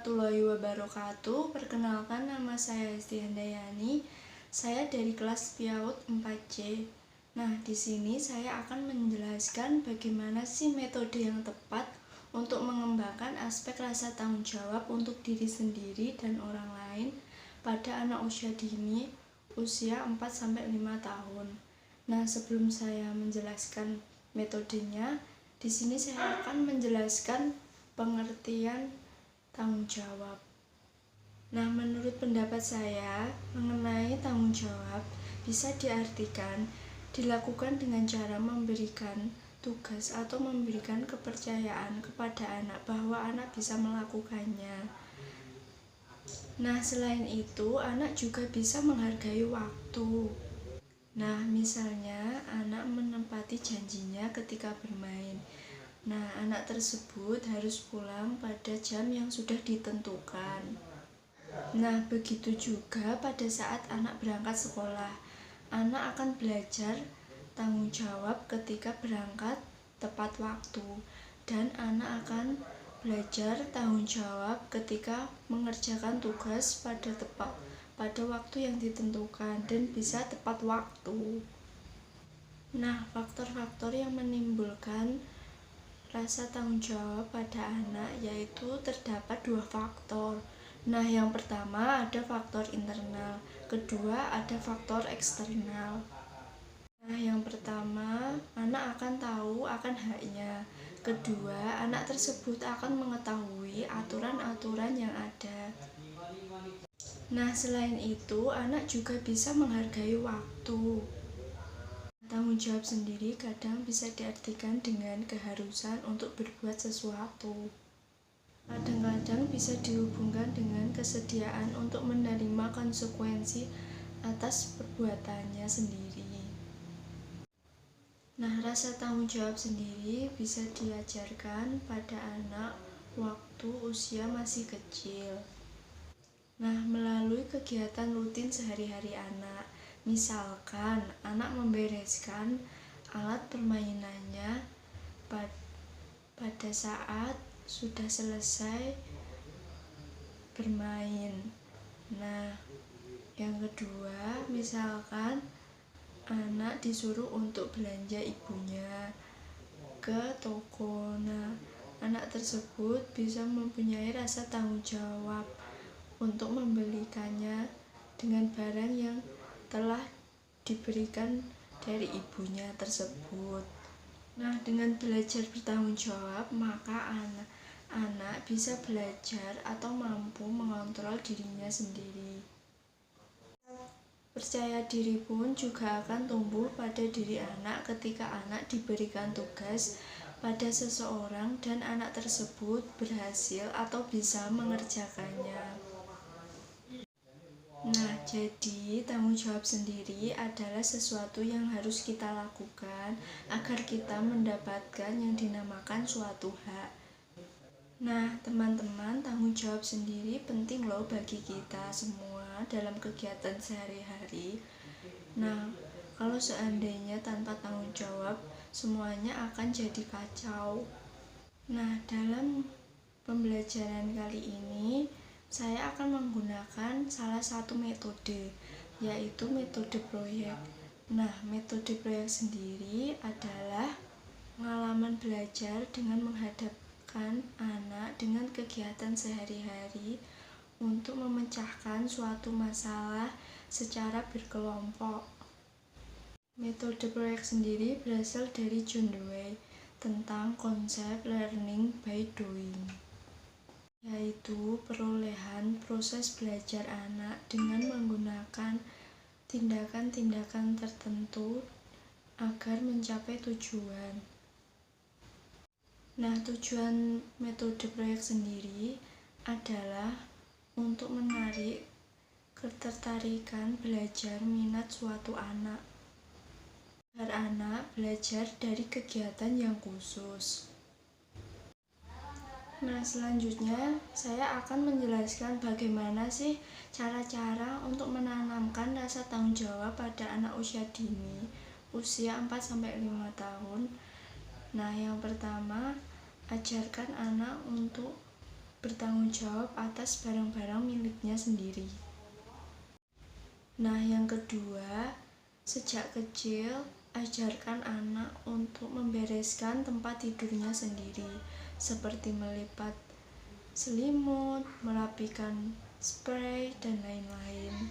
warahmatullahi wabarakatuh. Perkenalkan, nama saya Esti Handayani. Saya dari kelas PIAUD 4C. Nah, di sini saya akan menjelaskan bagaimana sih metode yang tepat untuk mengembangkan aspek rasa tanggung jawab untuk diri sendiri dan orang lain pada anak usia dini, usia 4-5 tahun. Nah, sebelum saya menjelaskan metodenya, di sini saya akan menjelaskan pengertian tanggung jawab. Nah, menurut pendapat saya, mengenai tanggung jawab bisa diartikan dilakukan dengan cara memberikan tugas atau memberikan kepercayaan kepada anak bahwa anak bisa melakukannya. Nah, selain itu, anak juga bisa menghargai waktu. Nah, misalnya anak menepati janjinya ketika bermain. Nah, anak tersebut harus pulang pada jam yang sudah ditentukan. Nah, begitu juga pada saat anak berangkat sekolah. Anak akan belajar tanggung jawab ketika berangkat tepat waktu, dan anak akan belajar tanggung jawab ketika mengerjakan tugas pada waktu yang ditentukan dan bisa tepat waktu. Nah, faktor-faktor yang menimbulkan rasa tanggung jawab pada anak yaitu terdapat 2 faktor. Nah, yang pertama ada faktor internal, kedua ada faktor eksternal. Nah, yang pertama, anak akan tahu akan haknya. Kedua, anak tersebut akan mengetahui aturan-aturan yang ada. Nah, selain itu, anak juga bisa menghargai waktu. Tanggung jawab sendiri kadang bisa diartikan dengan keharusan untuk berbuat sesuatu. Kadang-kadang bisa dihubungkan dengan kesediaan untuk menerima konsekuensi atas perbuatannya sendiri. Nah, rasa tanggung jawab sendiri bisa diajarkan pada anak waktu usia masih kecil. Nah, melalui kegiatan rutin sehari-hari anak. Misalkan anak membereskan alat permainannya pada saat sudah selesai bermain. Nah, yang kedua, misalkan anak disuruh untuk belanja ibunya ke toko. Nah, anak tersebut bisa mempunyai rasa tanggung jawab untuk membelikannya dengan barang yang telah diberikan dari ibunya tersebut. Nah, dengan belajar bertanggung jawab, maka anak bisa belajar atau mampu mengontrol dirinya sendiri. Percaya diri pun juga akan tumbuh pada diri anak ketika anak diberikan tugas pada seseorang dan anak tersebut berhasil atau bisa mengerjakannya. Nah, jadi tanggung jawab sendiri adalah sesuatu yang harus kita lakukan agar kita mendapatkan yang dinamakan suatu hak. Nah, teman-teman, tanggung jawab sendiri penting loh bagi kita semua dalam kegiatan sehari-hari. Nah, kalau seandainya tanpa tanggung jawab, semuanya akan jadi kacau. Nah, dalam pembelajaran kali ini, saya akan menggunakan salah satu metode, yaitu metode proyek. Nah, metode proyek sendiri adalah pengalaman belajar dengan menghadapkan anak dengan kegiatan sehari-hari untuk memecahkan suatu masalah secara berkelompok. Metode proyek sendiri berasal dari John Dewey tentang konsep learning by doing, yaitu perolehan proses belajar anak dengan menggunakan tindakan-tindakan tertentu agar mencapai tujuan. Nah, tujuan metode proyek sendiri adalah untuk menarik ketertarikan belajar minat suatu anak, agar anak belajar dari kegiatan yang khusus. Nah, selanjutnya saya akan menjelaskan bagaimana sih cara-cara untuk menanamkan rasa tanggung jawab pada anak usia dini, usia 4-5 tahun. Nah, yang pertama, ajarkan anak untuk bertanggung jawab atas barang-barang miliknya sendiri. Nah, yang kedua, sejak kecil ajarkan anak untuk membereskan tempat tidurnya sendiri, seperti melipat selimut, merapikan spray, dan lain-lain.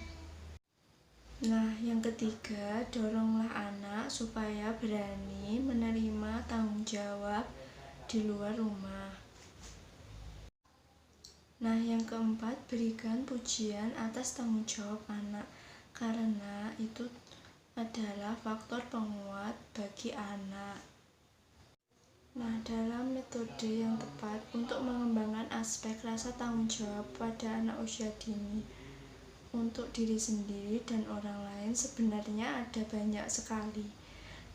Nah, yang ketiga, doronglah anak supaya berani menerima tanggung jawab di luar rumah. Nah, yang keempat, berikan pujian atas tanggung jawab anak, karena itu adalah faktor penguat bagi anak. Nah, dalam metode yang tepat untuk mengembangkan aspek rasa tanggung jawab pada anak usia dini untuk diri sendiri dan orang lain sebenarnya ada banyak sekali,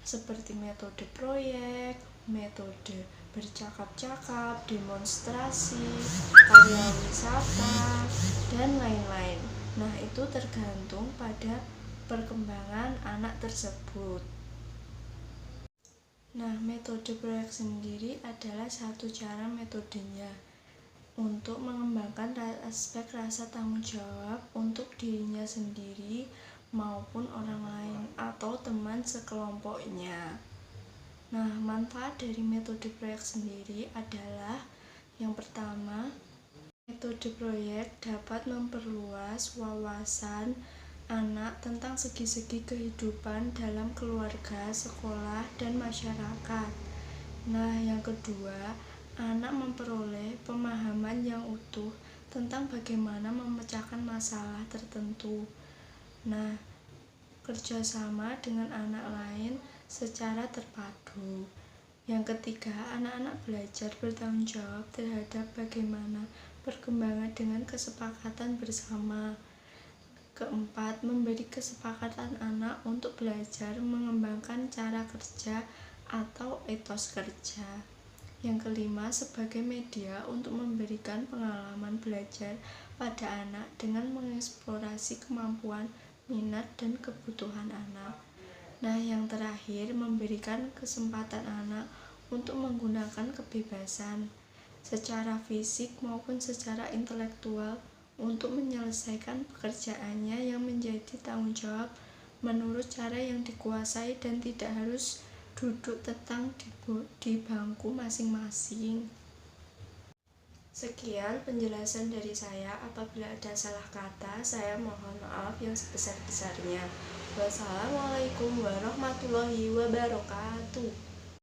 seperti metode proyek, metode bercakap-cakap, demonstrasi, karya wisata, dan lain-lain. Nah, itu tergantung pada perkembangan anak tersebut. Nah, metode proyek sendiri adalah satu cara metodenya untuk mengembangkan aspek rasa tanggung jawab untuk dirinya sendiri maupun orang lain atau teman sekelompoknya. Nah, manfaat dari metode proyek sendiri adalah yang pertama, metode proyek dapat memperluas wawasan anak tentang segi-segi kehidupan dalam keluarga, sekolah, dan masyarakat. Nah, yang kedua, anak memperoleh pemahaman yang utuh tentang bagaimana memecahkan masalah tertentu. Nah, kerjasama dengan anak lain secara terpadu. Yang ketiga, anak-anak belajar bertanggung jawab terhadap bagaimana perkembangan dengan kesepakatan bersama. Keempat, memberi kesepakatan anak untuk belajar mengembangkan cara kerja atau etos kerja. Yang kelima, sebagai media untuk memberikan pengalaman belajar pada anak dengan mengeksplorasi kemampuan, minat, dan kebutuhan anak. Nah, yang terakhir, memberikan kesempatan anak untuk menggunakan kebebasan secara fisik maupun secara intelektual untuk menyelesaikan pekerjaannya yang menjadi tanggung jawab menurut cara yang dikuasai dan tidak harus duduk tetang di bangku masing-masing. Sekian penjelasan dari saya. Apabila ada salah kata, saya mohon maaf yang sebesar-besarnya. Wassalamualaikum warahmatullahi wabarakatuh.